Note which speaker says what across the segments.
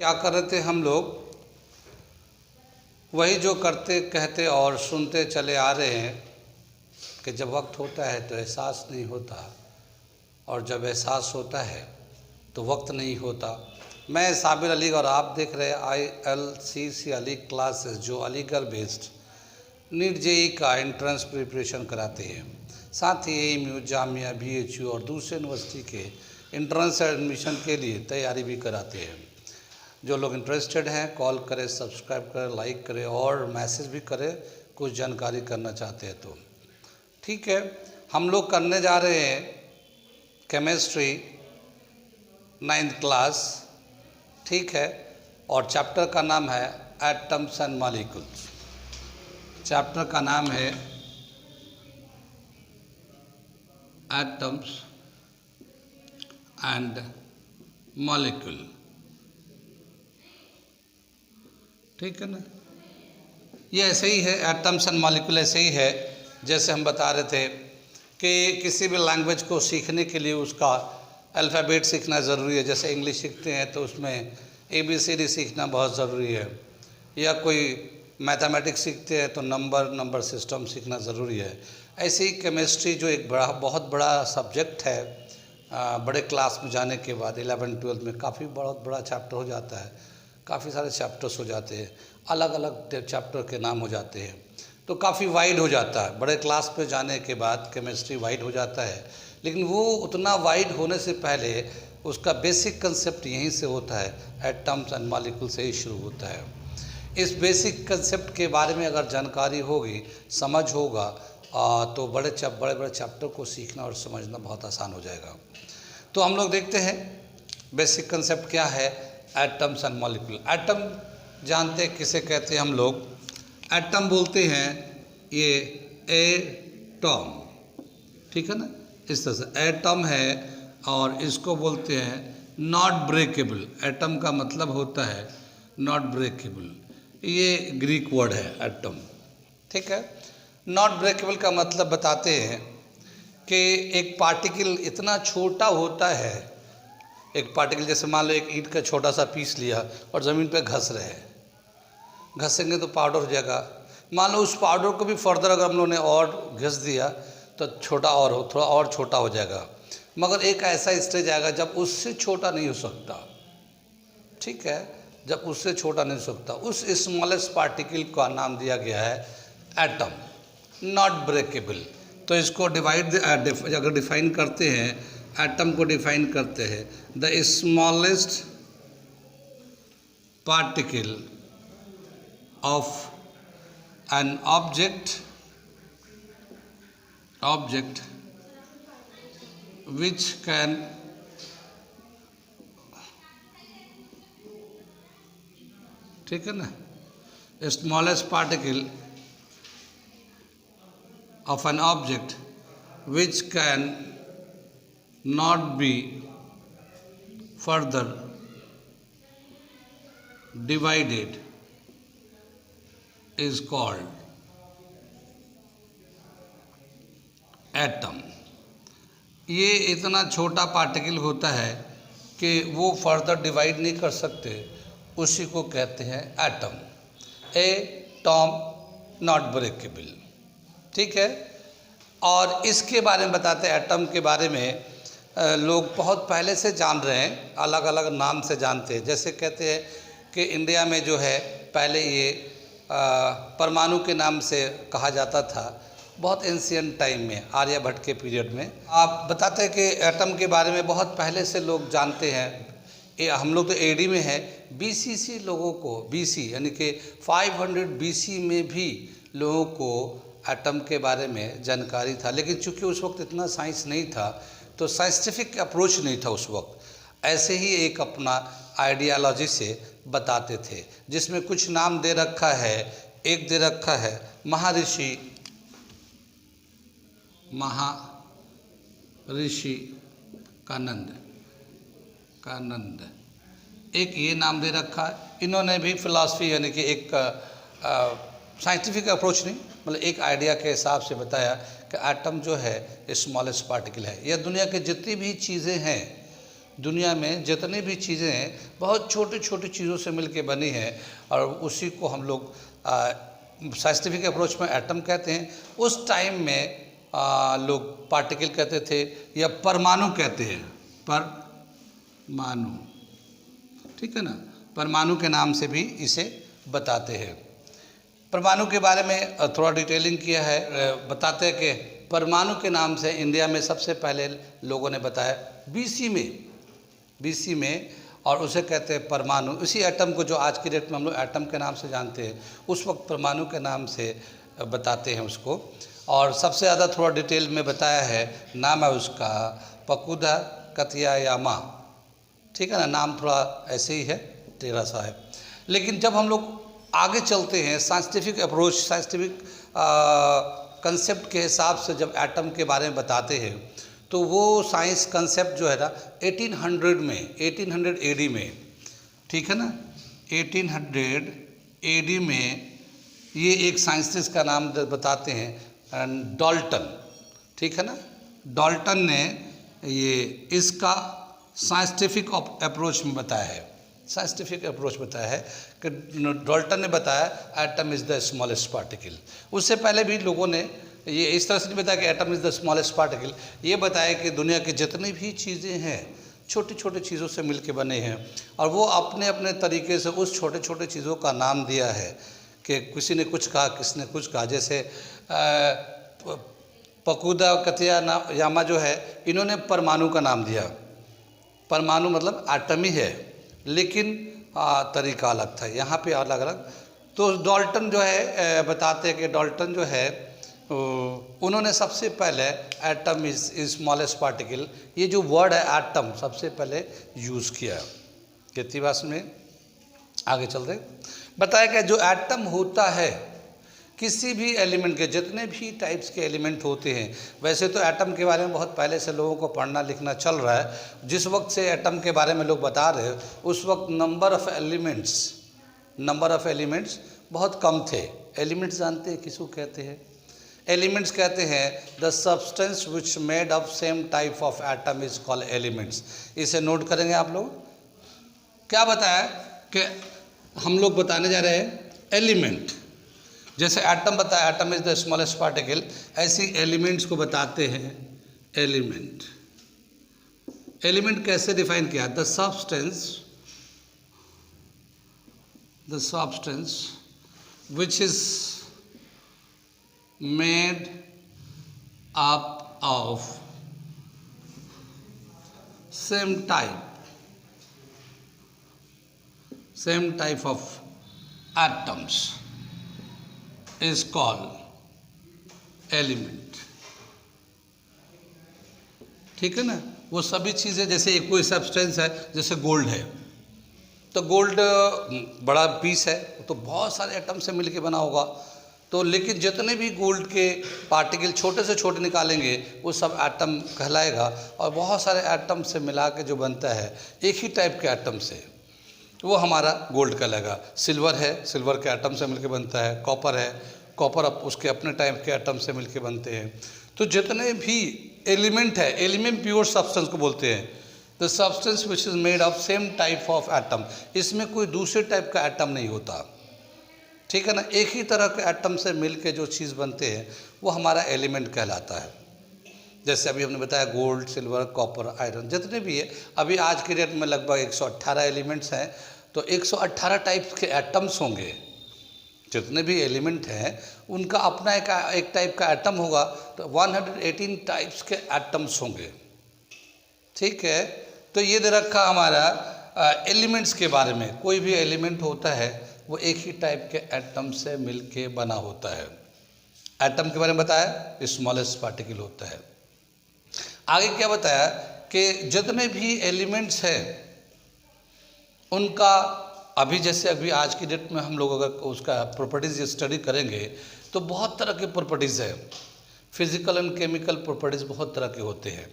Speaker 1: क्या कर रहे थे हम लोग, वही जो करते कहते और सुनते चले आ रहे हैं कि जब वक्त होता है तो एहसास नहीं होता, और जब एहसास होता है तो वक्त नहीं होता। मैं साबिर अली और आप देख रहे हैं ILCC अली क्लासेस, जो अलीगढ़ बेस्ड नीट JEE का एंट्रेंस प्रिपरेशन कराते हैं। साथ ही AMU, जामिया, BHU और दूसरे यूनिवर्सिटी के एंट्रेंस एडमिशन के लिए तैयारी भी कराते हैं। जो लोग इंटरेस्टेड हैं कॉल करें, सब्सक्राइब करें, लाइक करें और मैसेज भी करें कुछ जानकारी करना चाहते हैं तो। ठीक है, हम लोग करने जा रहे हैं केमिस्ट्री 9th क्लास, ठीक है, और चैप्टर का नाम है एटम्स एंड मॉलिक्यूल्स। चैप्टर का नाम है एटम्स एंड मॉलिक्यूल, ठीक है ना। ये ऐसे ही है, एटम्स एंड मॉलिक्यूल ऐसे ही है जैसे हम बता रहे थे कि किसी भी लैंग्वेज को सीखने के लिए उसका अल्फ़ाबेट सीखना ज़रूरी है। जैसे इंग्लिश सीखते हैं तो उसमें ABCD सीखना बहुत ज़रूरी है, या कोई मैथमेटिक्स सीखते हैं तो नंबर सिस्टम सीखना ज़रूरी है। ऐसे ही केमिस्ट्री जो एक बहुत बड़ा सब्जेक्ट है, बड़े क्लास में जाने के बाद 11th 12th में काफ़ी बहुत बड़ा चैप्टर हो जाता है, काफ़ी सारे चैप्टर्स हो जाते हैं, अलग अलग चैप्टर के नाम हो जाते हैं, तो काफ़ी वाइड हो जाता है। बड़े क्लास पे जाने के बाद केमिस्ट्री वाइड हो जाता है, लेकिन वो उतना वाइड होने से पहले उसका बेसिक कंसेप्ट यहीं से होता है, एटम्स एंड मॉलिक्यूल से ही शुरू होता है। इस बेसिक कंसेप्ट के बारे में अगर जानकारी होगी, समझ होगा, तो बड़े बड़े चैप्टर को सीखना और समझना बहुत आसान हो जाएगा। तो हम लोग देखते हैं बेसिक कंसेप्ट क्या है, एटम्स एंड मॉलिक्यूल। एटम जानते हैं किसे कहते हैं हम लोग, एटम बोलते हैं ये एटॉम, ठीक है ना, इस तरह से एटम है, और इसको बोलते हैं नॉट ब्रेकेबल। एटम का मतलब होता है नॉट ब्रेकेबल, ये ग्रीक वर्ड है एटम, ठीक है। नॉट ब्रेकेबल का मतलब बताते हैं कि एक पार्टिकल इतना छोटा होता है, एक पार्टिकल जैसे मान लो एक ईंट का छोटा सा पीस लिया और ज़मीन पे घस रहे हैं, घसेंगे तो पाउडर हो जाएगा। मान लो उस पाउडर को भी फर्दर अगर हम लोगों ने और घस दिया तो छोटा और हो, थोड़ा और छोटा हो जाएगा, मगर एक ऐसा स्टेज आएगा जब उससे छोटा नहीं हो सकता, ठीक है, जब उससे छोटा नहीं हो सकता, उस स्मॉलेस्ट पार्टिकल का नाम दिया गया है एटम, नॉट ब्रेकेबल। तो इसको अगर डिफाइन करते हैं, एटम को डिफाइन करते हैं, the smallest particle of an object which can ठीक है ना, smallest particle of an object which can not be further divided is called atom. ये इतना छोटा पार्टिकल होता है कि वो फर्दर डिवाइड नहीं कर सकते, उसी को कहते हैं एटम, एटॉम नॉट ब्रेकेबल, ठीक है। और इसके बारे में बताते हैं, एटम के बारे में लोग बहुत पहले से जान रहे हैं, अलग अलग नाम से जानते हैं। जैसे कहते हैं कि इंडिया में जो है पहले ये परमाणु के नाम से कहा जाता था, बहुत एंशिएंट टाइम में, आर्यभट्ट के पीरियड में। आप बताते हैं कि एटम के बारे में बहुत पहले से लोग जानते हैं। हम लोग तो AD में है, BC लोगों को, BC यानी कि 500 BC में भी लोगों को एटम के बारे में जानकारी था, लेकिन चूंकि उस वक्त इतना साइंस नहीं था तो साइंटिफिक अप्रोच नहीं था उस वक्त, ऐसे ही एक अपना आइडियालॉजी से बताते थे, जिसमें कुछ नाम दे रखा है। एक दे रखा है महर्षि कानंद, एक ये नाम दे रखा है। इन्होंने भी फिलॉसफी यानी कि एक साइंटिफिक अप्रोच नहीं, मतलब एक आइडिया के हिसाब से बताया कि एटम जो है स्मॉलेस्ट पार्टिकल है। यह दुनिया के जितनी भी चीज़ें हैं दुनिया में जितनी भी चीज़ें हैं बहुत छोटी छोटी चीज़ों से मिलके बनी हैं, और उसी को हम लोग साइंटिफिक अप्रोच में एटम कहते हैं। उस टाइम में लोग पार्टिकल कहते थे या परमाणु कहते हैं, परमाणु, ठीक है ना, परमाणु के नाम से भी इसे बताते हैं। परमाणु के बारे में थोड़ा डिटेलिंग किया है, बताते हैं कि परमाणु के नाम से इंडिया में सबसे पहले लोगों ने बताया बीसी में, और उसे कहते हैं परमाणु। इसी एटम को जो आज की डेट में हम लोग एटम के नाम से जानते हैं, उस वक्त परमाणु के नाम से बताते हैं उसको। और सबसे ज़्यादा थोड़ा डिटेल में बताया है, नाम है उसका पकुदा कतियायामा, ठीक है ना, नाम थोड़ा ऐसे ही है, टेढ़ा सा है। लेकिन जब हम लोग आगे चलते हैं साइंटिफिक अप्रोच, साइंटिफिक कंसेप्ट के हिसाब से जब एटम के बारे में बताते हैं, तो वो साइंस कंसेप्ट जो है ना 1800 एडी में, ठीक है ना, 1800 एडी में ये एक साइंटिस्ट का नाम बताते हैं डाल्टन, ठीक है ना। डाल्टन ने ये इसका साइंटिफिक अप्रोच में बताया है, साइंटिफिक अप्रोच बताया है कि डाल्टन ने बताया atom is the smallest particle. उससे पहले भी लोगों ने ये इस तरह से नहीं बताया कि atom is the smallest particle, ये बताया कि दुनिया की जितनी भी चीज़ें हैं छोटी छोटी चीज़ों से मिलके बने हैं, और वो अपने अपने तरीके से उस छोटे छोटे चीज़ों का नाम दिया है कि किसी ने कुछ कहा, किसी ने कुछ कहा। जैसे पकुदा कतियायामा जो है, इन्होंने परमाणु का नाम दिया। परमाणु मतलब एटम ही है, लेकिन तरीका अलग था, यहाँ पे अलग अलग। तो डाल्टन जो है बताते हैं कि डाल्टन जो है उन्होंने सबसे पहले एटम इज स्मॉलेस्ट पार्टिकल, ये जो वर्ड है एटम, सबसे पहले यूज़ किया। कितनी बात में आगे चलते बताया कि जो एटम होता है किसी भी एलिमेंट के, जितने भी टाइप्स के एलिमेंट होते हैं, वैसे तो एटम के बारे में बहुत पहले से लोगों को पढ़ना लिखना चल रहा है। जिस वक्त से एटम के बारे में लोग बता रहे हैं, उस वक्त नंबर ऑफ एलिमेंट्स बहुत कम थे। एलिमेंट्स जानते हैं किसको कहते हैं? एलिमेंट्स कहते हैं the substance which made of same type of atom is called elements. इसे नोट करेंगे आप लोग। क्या बताया कि हम लोग बताने जा रहे हैं एलिमेंट। जैसे एटम बताया, atom is the smallest particle, ऐसी एलिमेंट्स को बताते हैं एलिमेंट। एलिमेंट कैसे डिफाइन किया? The substance which is made up of same type of atoms is called element, ठीक है ना। वो सभी चीज़ें, जैसे एक कोई सब्सटेंस है, जैसे गोल्ड है, तो गोल्ड बड़ा पीस है तो बहुत सारे एटम से मिलके बना होगा। तो लेकिन जितने भी गोल्ड के पार्टिकल छोटे से छोटे निकालेंगे, वो सब एटम कहलाएगा, और बहुत सारे एटम से मिला के जो बनता है एक ही टाइप के एटम से, वो हमारा गोल्ड कहलाएगा। सिल्वर है, सिल्वर के एटम से मिलके बनता है। कॉपर है, कॉपर उसके अपने टाइप के एटम से मिलके बनते हैं। तो जितने भी एलिमेंट है, एलिमेंट प्योर सब्सटेंस को बोलते हैं, the substance which is made of same type of atom. इसमें कोई दूसरे टाइप का एटम नहीं होता, ठीक है ना। एक ही तरह के एटम से मिलके जो चीज़ बनते हैं वो हमारा एलिमेंट कहलाता है। जैसे अभी हमने बताया गोल्ड, सिल्वर, कॉपर, आयरन, जितने भी है। अभी आज के डेट में लगभग 118 एलिमेंट्स हैं, तो 118 टाइप के एटम्स होंगे। जितने भी एलिमेंट हैं उनका अपना एक टाइप का एटम होगा, तो 118 टाइप्स के एटम्स होंगे, ठीक है। तो ये दे रखा हमारा एलिमेंट्स के बारे में। कोई भी एलिमेंट होता है वो एक ही टाइप के एटम से मिलके बना होता है। एटम के बारे में बताया, स्मॉलेस्ट पार्टिकल होता है। आगे क्या बताया कि जितने भी एलिमेंट्स हैं उनका, अभी जैसे अभी आज की डेट में हम लोग अगर उसका प्रॉपर्टीज़ स्टडी करेंगे तो बहुत तरह के प्रॉपर्टीज़ है। फिजिकल एंड केमिकल प्रॉपर्टीज़ बहुत तरह के होते हैं,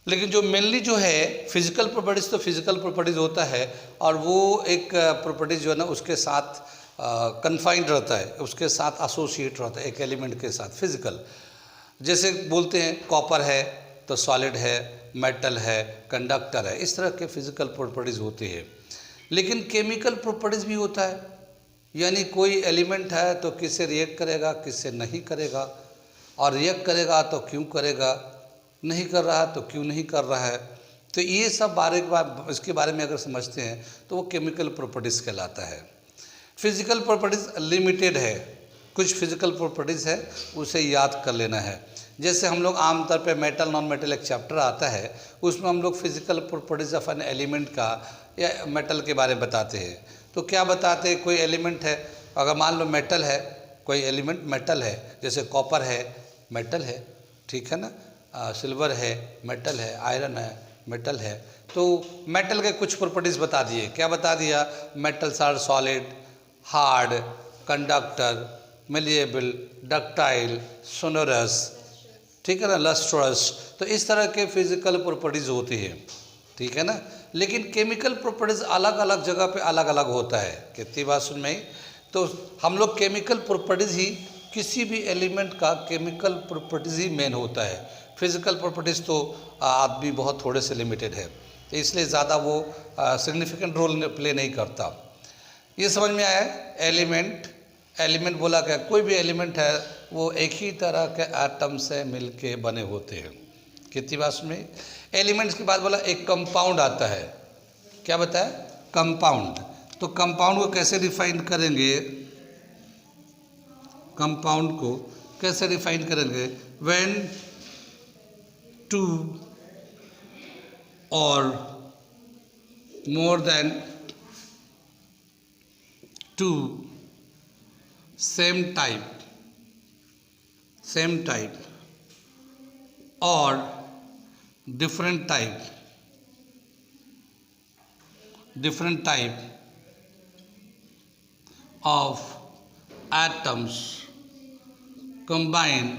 Speaker 1: लेकिन जो मेनली जो है फिजिकल प्रॉपर्टीज़, तो फिजिकल प्रॉपर्टीज़ होता है, और वो एक प्रॉपर्टीज़ जो है ना उसके साथ कन्फाइंड रहता है, उसके साथ एसोसिएट रहता है एक एलिमेंट के साथ, फिजिकल। जैसे बोलते हैं कॉपर है तो सॉलिड है, मेटल है, कंडक्टर है, इस तरह के फिजिकल प्रॉपर्टीज़ होती है। लेकिन केमिकल प्रॉपर्टीज़ भी होता है, यानी कोई एलिमेंट है तो किससे रिएक्ट करेगा, किससे नहीं करेगा, और रिएक्ट करेगा तो क्यों करेगा, नहीं कर रहा तो क्यों नहीं कर रहा है। तो ये सब इसके बारे में अगर समझते हैं तो वो केमिकल प्रॉपर्टीज़ कहलाता है। फिजिकल प्रॉपर्टीज़ लिमिटेड है, कुछ फिजिकल प्रॉपर्टीज़ है उसे याद कर लेना है। जैसे हम लोग आमतौर पे मेटल नॉन मेटल एक चैप्टर आता है, उसमें हम लोग physical properties of an element का या मेटल के बारे में बताते हैं। तो क्या बताते हैं, कोई एलिमेंट है, अगर मान लो मेटल है, कोई एलिमेंट मेटल है, जैसे कॉपर है मेटल है, ठीक है ना, सिल्वर है मेटल है, आयरन है मेटल है। तो मेटल के कुछ प्रॉपर्टीज़ बता दिए। क्या बता दिया, metals are solid, hard, conductor, malleable, ductile, sonorous, ठीक है ना, लस्ट्रस। तो इस तरह के फिजिकल प्रॉपर्टीज़ होती है, ठीक है ना। लेकिन केमिकल प्रॉपर्टीज़ अलग अलग जगह पे अलग अलग होता है। कितनी बात सुन में, तो हम लोग केमिकल प्रॉपर्टीज़ ही, किसी भी एलिमेंट का केमिकल प्रॉपर्टीज़ ही मेन होता है। फिजिकल प्रॉपर्टीज़ तो आदमी बहुत थोड़े से लिमिटेड है, तो इसलिए ज़्यादा वो सिग्निफिकेंट रोल प्ले नहीं करता। ये समझ में आया है। एलिमेंट बोला क्या, कोई भी एलिमेंट है वो एक ही तरह के एटम से मिलके बने होते हैं। कितनी बात में, एलिमेंट्स के बाद बोला एक कंपाउंड आता है। क्या बताया, कंपाउंड। तो कंपाउंड को कैसे डिफाइन करेंगे, कंपाउंड को कैसे डिफाइन करेंगे, व्हेन टू और more than two same type or different type of atoms combine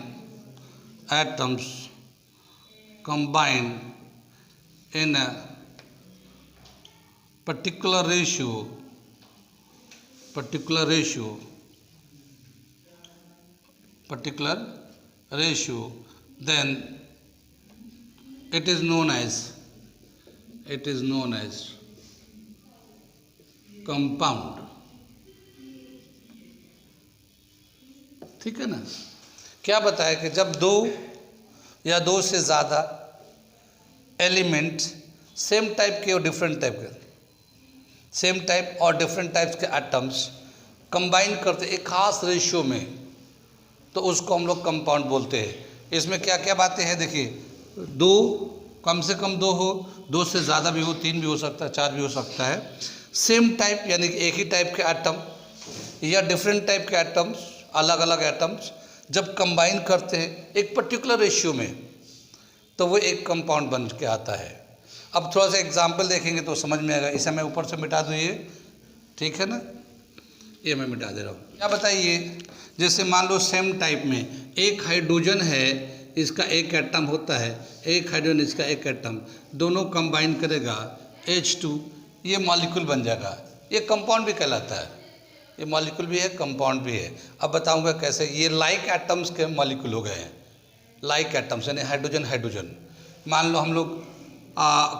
Speaker 1: in a particular ratio, then it is known as compound। ठीक है ना। क्या बताया कि जब दो या दो से ज़्यादा एलिमेंट सेम टाइप के और डिफरेंट टाइप के, सेम टाइप और डिफरेंट टाइप्स के एटम्स कंबाइन करते एक खास रेशियो में, तो उसको हम लोग कंपाउंड बोलते हैं। इसमें क्या क्या बातें हैं देखिए, दो, कम से कम दो हो, दो से ज़्यादा भी हो, तीन भी हो सकता है, चार भी हो सकता है, सेम टाइप यानी कि एक ही टाइप के एटम या डिफरेंट टाइप के एटम्स, अलग अलग एटम्स जब कंबाइन करते हैं एक पर्टिकुलर रेशियो में, तो वो एक कंपाउंड बन के आता है। अब थोड़ा सा एग्जाम्पल देखेंगे तो समझ में आएगा। इसे मैं ऊपर से मिटा दूँ, ये ठीक है ना, ये मैं मिटा दे रहा हूँ। क्या बताइए, जैसे मान लो सेम टाइप में एक हाइड्रोजन है, इसका एक एटम होता है, एक हाइड्रोजन इसका एक एटम, दोनों कंबाइन करेगा H2, ये मॉलिक्यूल बन जाएगा। ये कंपाउंड भी कहलाता है, ये मॉलिक्यूल भी है, कंपाउंड भी है। अब बताऊंगा कैसे। ये लाइक एटम्स के मॉलिक्यूल हो गए हैं, लाइक एटम्स यानी हाइड्रोजन। मान लो हम लोग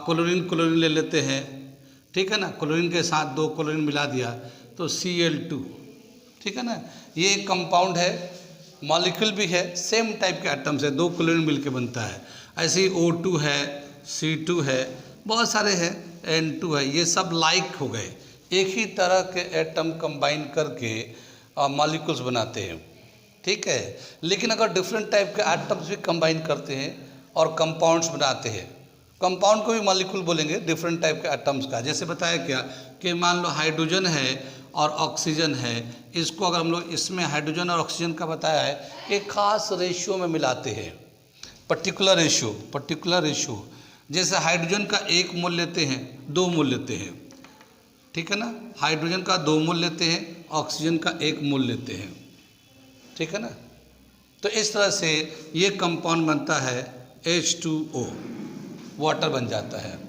Speaker 1: क्लोरीन ले लेते हैं, ठीक है ना, क्लोरीन के साथ दो क्लोरीन मिला दिया तो Cl2, ठीक है ना, ये एक कंपाउंड है, मॉलिक्यूल भी है, सेम टाइप के एटम्स है, दो क्लोरीन मिलके बनता है। ऐसे ही O2 है, C2 है, बहुत सारे हैं, N2 है, ये सब लाइक हो गए, एक ही तरह के एटम कंबाइन करके मॉलिक्यूल्स बनाते हैं, ठीक है। लेकिन अगर डिफरेंट टाइप के एटम्स भी कंबाइन करते हैं और कंपाउंड्स बनाते हैं, कंपाउंड को भी मॉलिक्यूल बोलेंगे डिफरेंट टाइप के एटम्स का। जैसे बताया क्या कि मान लो हाइड्रोजन है और ऑक्सीजन है, इसको अगर हम लोग इसमें हाइड्रोजन और ऑक्सीजन का बताया है, एक खास रेशियो में मिलाते हैं, पर्टिकुलर रेशियो। जैसे हाइड्रोजन का 1 मोल लेते हैं, 2 मोल लेते हैं, ठीक है ना, हाइड्रोजन का 2 मोल लेते हैं, ऑक्सीजन का 1 मोल लेते हैं, ठीक है ना। तो इस तरह से ये कंपाउंड बनता है H2O, वाटर बन जाता है।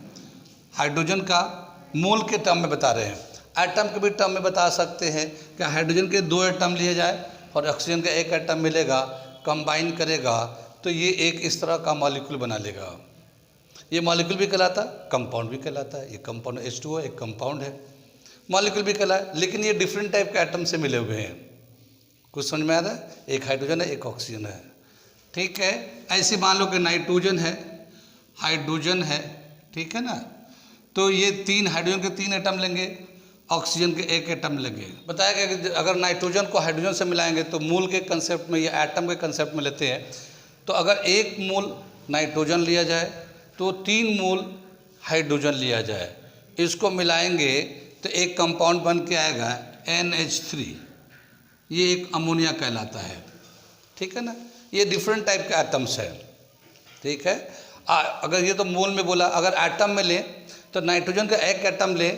Speaker 1: हाइड्रोजन का मोल के टर्म में बता रहे हैं, एटम के भी टर्म में बता सकते हैं कि हाइड्रोजन के 2 एटम लिए जाए और ऑक्सीजन का 1 एटम मिलेगा, कंबाइन करेगा तो ये एक इस तरह का मॉलिक्यूल बना लेगा। ये मॉलिक्यूल भी कहलाता है, कंपाउंड भी कहलाता है। ये कंपाउंड H2O एक कंपाउंड है, मॉलिक्यूल भी कहलाता है, लेकिन ये डिफरेंट टाइप के एटम से मिले हुए हैं। कुछ समझ में आ रहा है? एक हाइड्रोजन है, एक ऑक्सीजन है, ठीक है। ऐसे मान लो कि नाइट्रोजन है, हाइड्रोजन है, ठीक है ना। तो ये 3 हाइड्रोजन के 3 एटम लेंगे, ऑक्सीजन के 1 एटम लेंगे। बताया गया कि अगर नाइट्रोजन को हाइड्रोजन से मिलाएंगे तो मूल के कंसेप्ट में या एटम के कंसेप्ट में लेते हैं, तो अगर 1 मोल नाइट्रोजन लिया जाए तो 3 मोल हाइड्रोजन लिया जाए, इसको मिलाएंगे तो एक कंपाउंड बन के आएगा NH3, ये एक अमोनिया कहलाता है, ठीक है ना। ये डिफरेंट टाइप के एटम्स है, ठीक है। अगर ये तो मोल में बोला, अगर एटम में लें तो नाइट्रोजन का 1 एटम लें,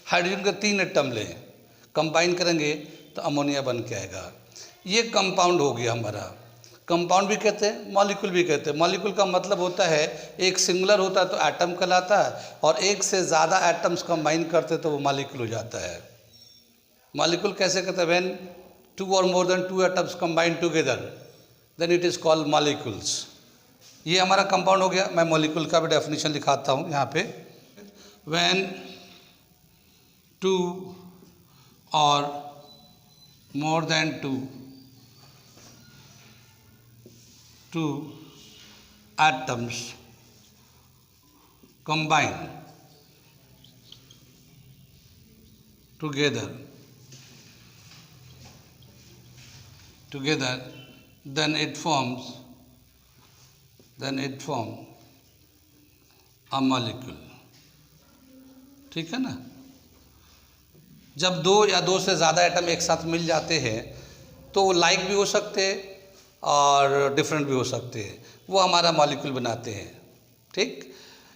Speaker 1: हाइड्रोजन का 3 एटम लें, कंबाइन करेंगे तो अमोनिया बन के आएगा। ये कंपाउंड हो गया हमारा। कंपाउंड भी कहते हैं, मॉलिक्यूल भी कहते हैं। मॉलिक्यूल का मतलब होता है एक सिंगुलर होता है तो एटम कहलाता है, और एक से ज़्यादा एटम्स कंबाइन करते तो वो मॉलिक्यूल हो जाता है। मॉलिक्यूल कैसे कहते हैं? When 2 or more than 2 atoms combine together, then it is called molecules। ये हमारा कंपाउंड हो गया। मैं मॉलिक्यूल का भी डेफिनेशन लिखाता हूँ यहाँ पे। When 2 or more than 2 atoms combine together, then it forms a molecule, ठीक है ना। जब 2 या 2 से ज़्यादा एटम एक साथ मिल जाते हैं तो लाइक भी हो सकते हैं और डिफरेंट भी हो सकते हैं, वो हमारा मॉलिक्यूल बनाते हैं, ठीक।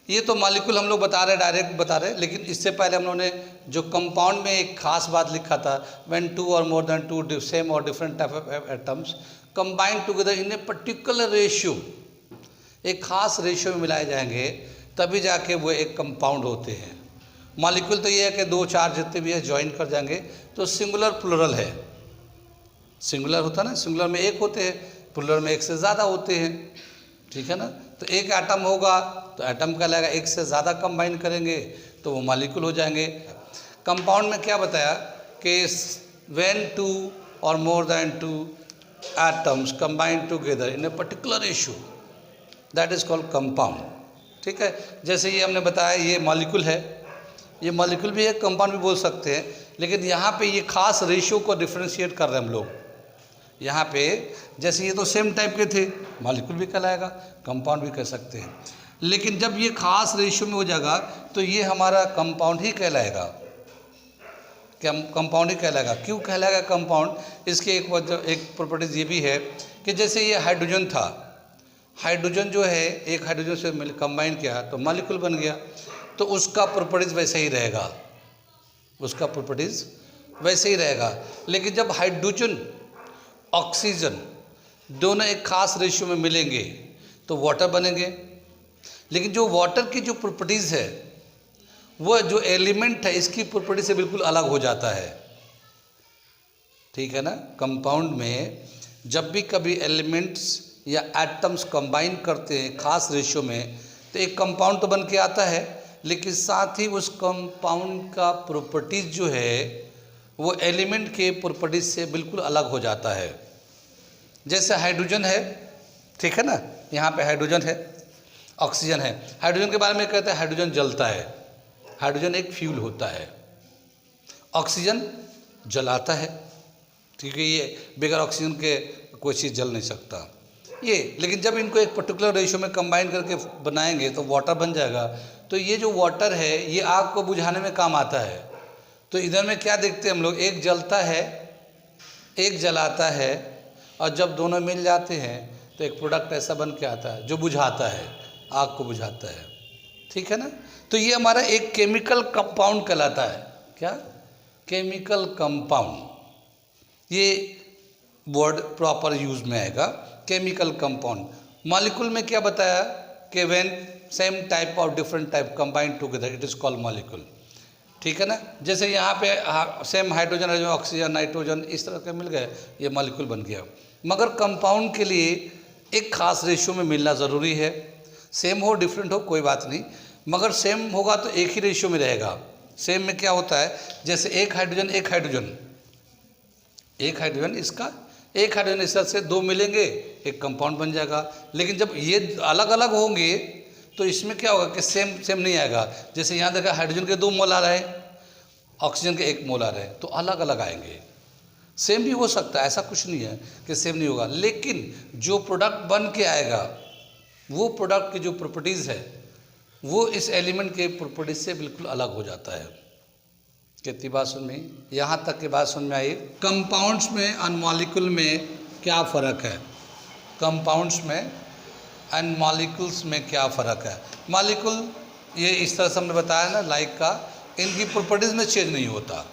Speaker 1: ये तो मॉलिक्यूल हम लोग बता रहे, डायरेक्ट बता रहे, लेकिन इससे पहले हम लोगों ने जो कंपाउंड में एक खास बात लिखा था, when 2 or more than 2 same और different type of atoms combine together in a particular ratio, एक खास रेशियो में मिलाए जाएंगे तभी जाके वो एक कंपाउंड होते हैं। मॉलिक्यूल तो ये है कि 2-4 जितने भी है ज्वाइन कर जाएंगे तो सिंगुलर प्लूरल है। सिंगुलर होता है ना, सिंगुलर में 1 होते हैं, प्लूरल में 1 से ज़्यादा होते हैं, ठीक है ना। तो एक एटम होगा तो एटम कहलाएगा, 1 से ज़्यादा कंबाइन करेंगे तो वो मॉलिक्यूल हो जाएंगे। कंपाउंड में क्या बताया कि when 2 or more than 2 atoms combine together in a particular ratio, that is called compound, ठीक है। जैसे ये हमने बताया ये मॉलिक्यूल है, ये मॉलिक्यूल भी है, कंपाउंड भी बोल सकते हैं, लेकिन यहाँ पे ये खास रेशियो को डिफ्रेंशिएट कर रहे हैं हम लोग। यहाँ पे जैसे ये तो सेम टाइप के थे, मॉलिक्यूल भी कहलाएगा, कंपाउंड भी कह सकते हैं, लेकिन जब ये खास रेशियो में हो जाएगा तो ये हमारा कंपाउंड ही कहलाएगा। क्या कंपाउंड ही कहलाएगा? क्यों कहलाएगा कंपाउंड? इसके एक प्रॉपर्टीज ये भी है कि जैसे ये हाइड्रोजन था, हाइड्रोजन जो है एक हाइड्रोजन से मिल कंबाइन किया तो मॉलिक्यूल बन गया, तो उसका प्रॉपर्टीज वैसे ही रहेगा, उसका प्रॉपर्टीज वैसे ही रहेगा। लेकिन जब हाइड्रोजन ऑक्सीजन दोनों एक खास रेशियो में मिलेंगे तो वाटर बनेंगे, लेकिन जो वाटर की जो प्रॉपर्टीज़ है वो जो एलिमेंट है इसकी प्रॉपर्टी से बिल्कुल अलग हो जाता है, ठीक है ना। कंपाउंड में जब भी कभी एलिमेंट्स या एटम्स कंबाइन करते हैं खास रेशियो में तो एक कंपाउंड तो बन के आता है, लेकिन साथ ही उस कंपाउंड का प्रॉपर्टीज जो है वो एलिमेंट के प्रॉपर्टीज से बिल्कुल अलग हो जाता है। जैसे हाइड्रोजन है, ठीक है ना, यहाँ पे हाइड्रोजन है, ऑक्सीजन है। हाइड्रोजन के बारे में कहते हैं हाइड्रोजन जलता है, हाइड्रोजन एक फ्यूल होता है। ऑक्सीजन जलाता है, क्योंकि ये बगैर ऑक्सीजन के कोई चीज़ जल नहीं सकता ये। लेकिन जब इनको एक पर्टिकुलर रेशियो में कंबाइन करके बनाएंगे तो वाटर बन जाएगा। तो ये जो वाटर है ये आग को बुझाने में काम आता है। तो इधर में क्या देखते हैं हम लोग, एक जलता है एक जलाता है, और जब दोनों मिल जाते हैं तो एक प्रोडक्ट ऐसा बन के आता है जो बुझाता है, आग को बुझाता है, ठीक है ना। तो ये हमारा एक केमिकल कंपाउंड कहलाता है। क्या? Chemical compound. ये वर्ड प्रॉपर यूज में आएगा, केमिकल कंपाउंड। मॉलिक्यूल में क्या बताया कि व्हेन सेम टाइप और different type combined together it is called molecule, ठीक है ना। जैसे यहाँ पे सेम हाइड्रोजन है, जो ऑक्सीजन नाइट्रोजन इस तरह के मिल गए, ये मॉलिक्यूल बन गया। मगर कंपाउंड के लिए एक खास रेशियो में मिलना ज़रूरी है, सेम हो डिफरेंट हो कोई बात नहीं, मगर सेम होगा तो एक ही रेशियो में रहेगा। सेम में क्या होता है, जैसे एक हाइड्रोजन इसका, एक हाइड्रोजन इस तरह से दो मिलेंगे, एक कंपाउंड बन जाएगा। लेकिन जब ये अलग अलग होंगे तो इसमें क्या होगा कि सेम नहीं आएगा। जैसे यहाँ देखा हाइड्रोजन के 2 मोल आ रहे हैं, ऑक्सीजन के 1 मोल आ रहे हैं, तो अलग अलग आएंगे। सेम भी हो सकता है, ऐसा कुछ नहीं है कि सेम नहीं होगा, लेकिन जो प्रोडक्ट बन के आएगा वो प्रोडक्ट की जो प्रॉपर्टीज़ है वो इस एलिमेंट के प्रॉपर्टीज से बिल्कुल अलग हो जाता है। कितनी बात समझ में, यहाँ तक की बात समझ में आई। कंपाउंड्स में और मॉलिक्यूल में क्या फ़र्क है, कंपाउंड्स में एंड मॉलिक्यूल्स में क्या फ़र्क है। मॉलिक्यूल ये इस तरह से हमने बताया ना, लाइक का, इनकी प्रॉपर्टीज़ में चेंज नहीं होता।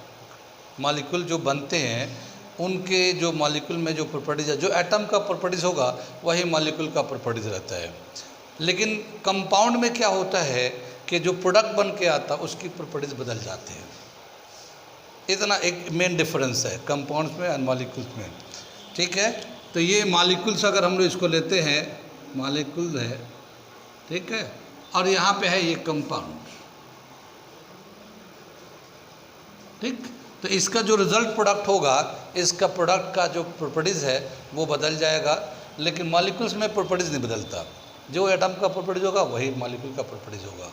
Speaker 1: मॉलिक्यूल जो बनते हैं उनके जो मॉलिक्यूल में जो प्रॉपर्टीज़ है, जो एटम का प्रॉपर्टीज़ होगा वही मॉलिक्यूल का प्रॉपर्टीज़ रहता है। लेकिन कंपाउंड में क्या होता है कि जो प्रोडक्ट बन के आता उसकी प्रॉपर्टीज़ बदल जाते हैं। इतना एक मेन डिफरेंस है कंपाउंड्स में एंड मॉलिक्यूल्स में, ठीक है। तो ये मॉलिक्यूल्स अगर हम लोग इसको लेते हैं, मॉलिक्यूल है, ठीक है, और यहाँ पे है ये कंपाउंड, ठीक। तो इसका जो रिजल्ट प्रोडक्ट होगा, इसका प्रोडक्ट का जो प्रॉपर्टीज़ है वो बदल जाएगा, लेकिन मॉलिक्यूल्स में प्रॉपर्टीज़ नहीं बदलता। जो एटम का प्रॉपर्टीज होगा वही मॉलिक्यूल का प्रॉपर्टीज होगा,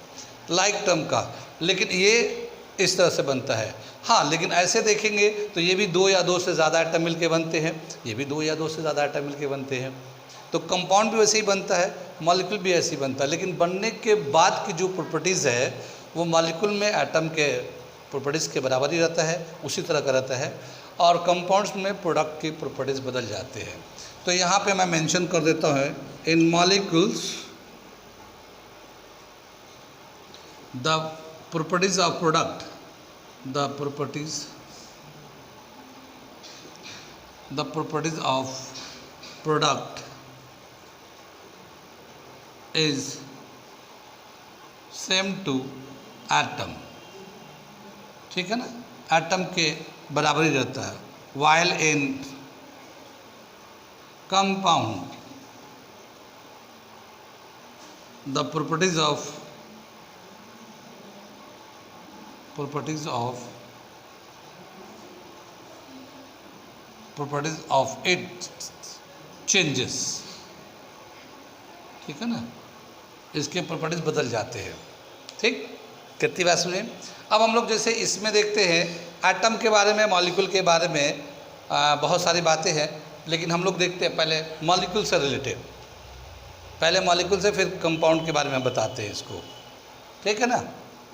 Speaker 1: लाइक टर्म का। लेकिन ये इस तरह से बनता है। हाँ, लेकिन ऐसे देखेंगे तो ये भी 2 या 2 से ज़्यादा एटम मिल के बनते हैं, ये भी 2 या 2 से ज़्यादा एटम मिल के बनते हैं। तो कंपाउंड भी वैसे ही बनता है, मॉलिक्यूल भी ऐसे ही बनता है, लेकिन बनने के बाद की जो प्रॉपर्टीज़ है वो मॉलिक्यूल में एटम के प्रॉपर्टीज़ के बराबर ही रहता है, उसी तरह का रहता है, और कंपाउंड्स में प्रोडक्ट की प्रॉपर्टीज़ बदल जाते हैं। तो यहाँ पे मैं मेंशन कर देता हूँ, in molecules the properties of product, the properties of product is same to atom, ठीक है ना, एटम के बराबर ही रहता है। While in compound the properties of it changes, ठीक है ना, इसके प्रॉपर्टीज बदल जाते हैं, ठीक। कितनी बात सुनिए। अब हम लोग जैसे इसमें देखते हैं एटम के बारे में, मॉलिक्यूल के बारे में बहुत सारी बातें हैं, लेकिन हम लोग देखते हैं पहले मॉलिक्यूल से रिलेटेड, पहले मॉलिक्यूल से फिर कंपाउंड के बारे में बताते हैं इसको, ठीक है ना।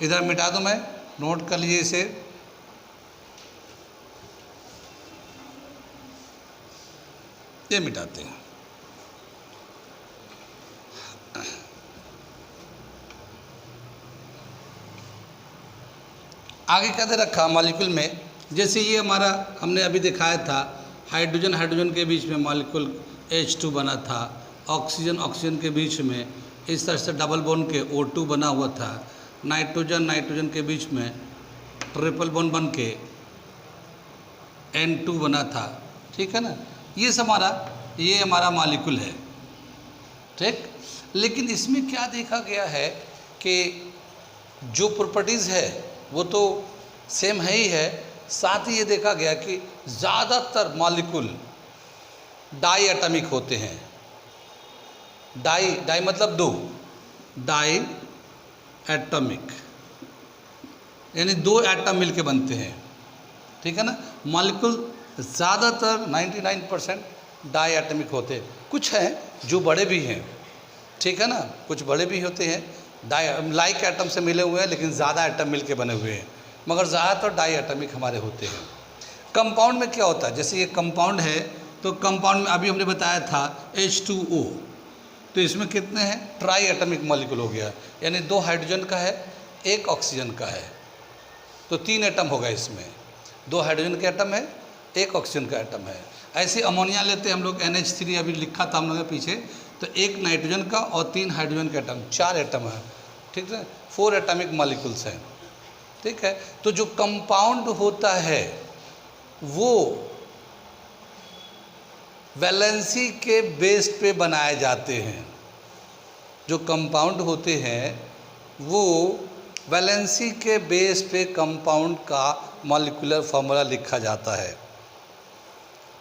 Speaker 1: इधर मिटा दूं, मैं नोट कर लीजिए इसे। ये मिटाते हैं। आगे क्या दे रखा मॉलिक्यूल में, जैसे ये हमारा हमने अभी दिखाया था, हाइड्रोजन हाइड्रोजन के बीच में मॉलिक्यूल H2 बना था, ऑक्सीजन ऑक्सीजन के बीच में इस तरह से डबल बॉन्ड के O2 बना हुआ था, नाइट्रोजन नाइट्रोजन के बीच में ट्रिपल बॉन्ड बन के N2 बना था, ठीक है ना। ये हमारा मॉलिक्यूल है, ठीक। लेकिन इसमें क्या देखा गया है कि जो प्रॉपर्टीज़ है वो तो सेम है ही है, साथ ही ये देखा गया कि ज़्यादातर मॉलिक्यूल डाई एटमिक होते हैं। डाई मतलब 2, डाई एटमिक यानी 2 एटम मिलके बनते हैं, ठीक है ना। मॉलिक्यूल ज़्यादातर 99% डाई एटमिक होते हैं। कुछ हैं जो बड़े भी हैं, ठीक है ना, कुछ बड़े भी होते हैं, डाई लाइक एटम से मिले हुए हैं, लेकिन ज़्यादा एटम मिलके बने हुए हैं, मगर ज़्यादातर डाई एटमिक हमारे होते हैं। कंपाउंड में क्या होता है, जैसे ये कंपाउंड है तो कंपाउंड में अभी हमने बताया था H2O, तो इसमें कितने हैं, ट्राई एटमिक मॉलिक्यूल हो गया, यानी 2 हाइड्रोजन का है, 1 ऑक्सीजन का है, तो 3 एटम होगा इसमें। 2 हाइड्रोजन का एटम है, 1 ऑक्सीजन का एटम है। ऐसे अमोनिया लेते हैं हम लोग, NH3 अभी लिखा था हम लोगों ने पीछे, तो 1 नाइट्रोजन का और 3 हाइड्रोजन का एटम, 4 एटम है, ठीक है, 4 एटमिक मॉलिक्यूल्स हैं, ठीक है। तो जो कंपाउंड होता है वो वैलेंसी के बेस पे बनाए जाते हैं, जो कंपाउंड होते हैं वो वैलेंसी के बेस पे कंपाउंड का मॉलिक्यूलर फार्मूला लिखा जाता है।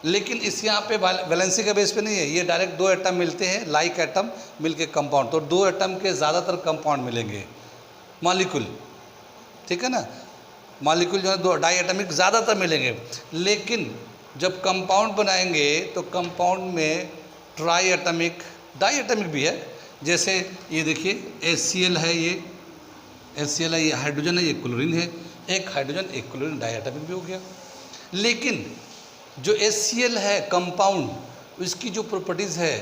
Speaker 1: लेकिन इस यहाँ पे वैलेंसी के बेस पे नहीं है, ये डायरेक्ट दो एटम मिलते हैं, लाइक एटम मिलके कंपाउंड, तो दो एटम के ज़्यादातर कंपाउंड मिलेंगे, मॉलिक्यूल, ठीक है ना, मॉलिक्यूल जो है दो डाई एटमिक ज़्यादातर मिलेंगे। लेकिन जब कंपाउंड बनाएंगे तो कंपाउंड में ट्राई एटमिक, डाई एटमिक भी है, जैसे ये देखिए HCl है, ये HCl है, ये हाइड्रोजन है, ये क्लोरीन है, एक हाइड्रोजन एक क्लोरीन डाई एटमिक भी हो गया। लेकिन जो HCl है कंपाउंड, इसकी जो प्रॉपर्टीज़ है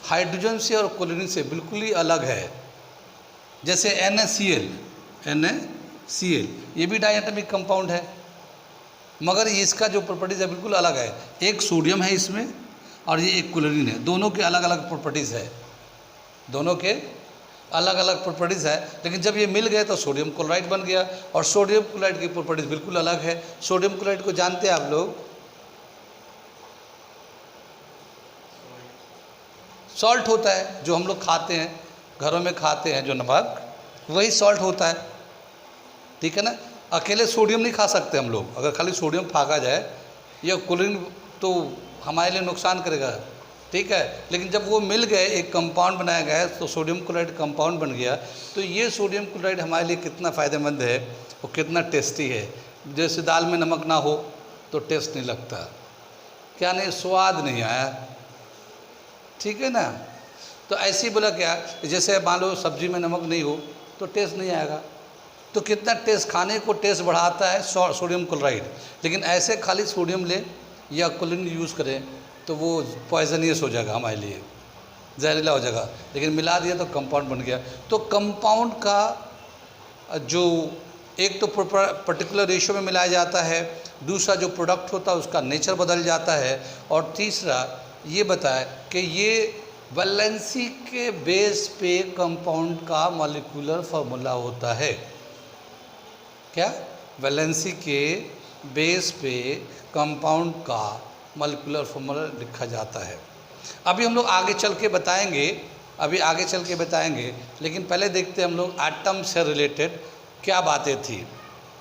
Speaker 1: हाइड्रोजन से और क्लोरीन से बिल्कुल ही अलग है। जैसे NaCl ये भी डाई एटमिक कंपाउंड है, मगर इसका जो प्रॉपर्टीज़ है बिल्कुल अलग है। एक सोडियम है इसमें और ये एक क्लोरीन है, दोनों के अलग अलग प्रॉपर्टीज़ है, दोनों के अलग अलग प्रॉपर्टीज़ है। लेकिन जब ये मिल गए तो सोडियम क्लोराइड बन गया, और सोडियम क्लोराइड की प्रॉपर्टीज़ बिल्कुल अलग है। सोडियम क्लोराइड को जानते हैं आप लोग, सॉल्ट होता है जो हम लोग खाते हैं, घरों में खाते हैं जो नमक, वही सॉल्ट होता है, ठीक है ना। अकेले सोडियम नहीं खा सकते हम लोग, अगर खाली सोडियम फाका जाए या क्लोरीन तो हमारे लिए नुकसान करेगा, ठीक है। लेकिन जब वो मिल गए, एक कंपाउंड बनाया गया है, तो सोडियम क्लोराइड कंपाउंड बन गया, तो ये सोडियम क्लोराइड हमारे लिए कितना फ़ायदेमंद है और कितना टेस्टी है। जैसे दाल में नमक ना हो तो टेस्ट नहीं लगता, क्या नहीं, स्वाद नहीं आया, ठीक है ना। तो ऐसे ही बोला क्या, जैसे मान लो सब्जी में नमक नहीं हो तो टेस्ट नहीं आएगा, तो कितना टेस्ट, खाने को टेस्ट बढ़ाता है सोडियम क्लोराइड। लेकिन ऐसे खाली सोडियम ले या क्लोरीन यूज़ करें तो वो पॉइजनियस हो जाएगा, हमारे लिए जहरीला हो जाएगा। लेकिन मिला दिया तो कंपाउंड बन गया। तो कंपाउंड का जो एक तो पर्टिकुलर रेशियो में मिलाया जाता है, दूसरा जो प्रोडक्ट होता है उसका नेचर बदल जाता है, और तीसरा ये बताया कि ये वैलेंसी के बेस पे कंपाउंड का मॉलिक्यूलर फार्मूला होता है। क्या? वैलेंसी के बेस पे कंपाउंड का मॉलिक्यूलर फार्मूला लिखा जाता है। अभी हम लोग आगे चल के बताएंगे, लेकिन पहले देखते हैं हम लोग एटम से रिलेटेड क्या बातें थी।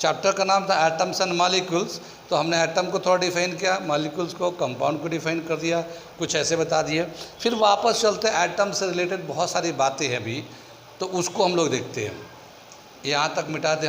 Speaker 1: चैप्टर का नाम था एटम्स एंड मॉलिक्यूल्स, तो हमने एटम को थोड़ा डिफाइन किया, मॉलिक्यूल्स को, कंपाउंड को डिफाइन कर दिया, कुछ ऐसे बता दिए। फिर वापस चलते हैं, एटम से रिलेटेड बहुत सारी बातें हैं अभी, तो उसको हम लोग देखते हैं। यहाँ तक मिटा दें हम।